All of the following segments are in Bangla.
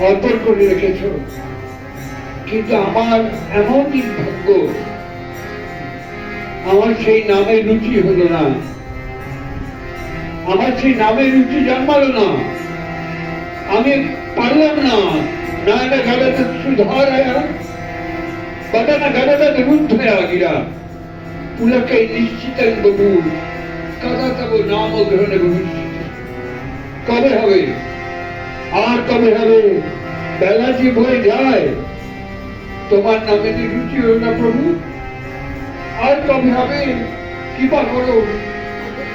অর্পণ করে রেখেছ, কিন্তু আমার এমন ভাগ্য, আমার সেই নামে রুচি হলো না, আমার সেই নামে রুচি জন্মালো না। আমি পারলাম না। नायन गलत सुधारया बदन गलत रुद्धया गिरा पुलके निश्चितं बबू कदा तब नाम ग्रहण भविष्य कबे हवे আর কবে হবে? বেলা যে বয়ে যায়, তোমার নামে যে রুচি হলো না প্রভু, আর কবে হবে? কৃপা করো,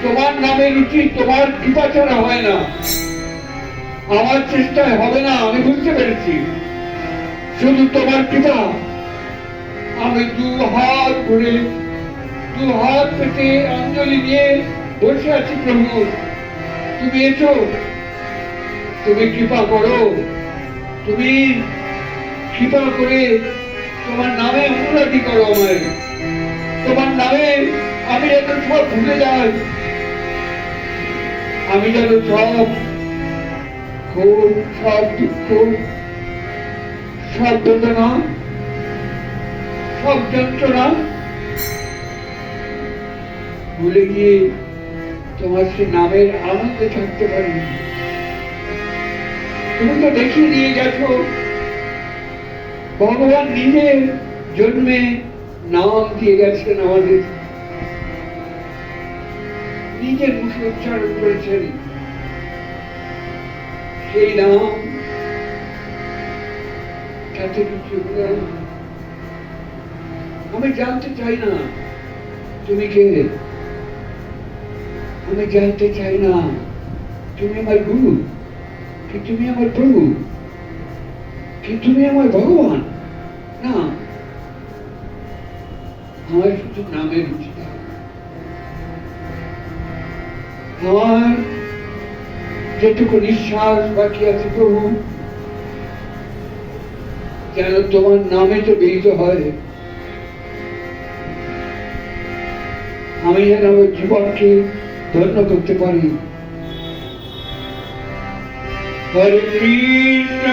তোমার নামে রুচি তোমার কৃপা ছাড়া হয় না, আমার চেষ্টায় হবে না, আমি বুঝতে পেরেছি। শুধু তোমার কৃপা। আমি দু হাত ভরে দু হাত পেতে অঞ্জলি নিয়ে বসে আছি প্রভু, তুমি এসো, তুমি কৃপা করো, তুমি কৃপা করে তোমার নামে অনুরাগী করো আমায়, তোমার নামে আমি যেন সব ভুলে যাই, আমি যেন সব ক্ষোভ, সব দুঃখ, সব বেদনা, সব যন্ত্রণা ভুলে গিয়ে তোমার সে নামের আনন্দে থাকতে পারি। তুমি তো দেখিয়ে দিয়ে গেছো ভগবান নিজের জন্মে নাম দিয়ে গেছেন, আমাদের নিজের মুখে উচ্চারণ করেছেন সেই নাম। আমি জানতে চাই না তুমি কে, আমি জানতে চাই না তুমি আমার গুরু কি তুমি আমার প্রভু কি তুমি আমার ভগবান, না, আমার শুধু নামের রুচি দাও। আমার যেটুকু নিঃশ্বাস বাকি আছে প্রভু, যেন তোমার নামে তো বিহিত হয়, আমি যেন আমার জীবনকে ধন্য করতে পারি। হরে কৃষ্ণ।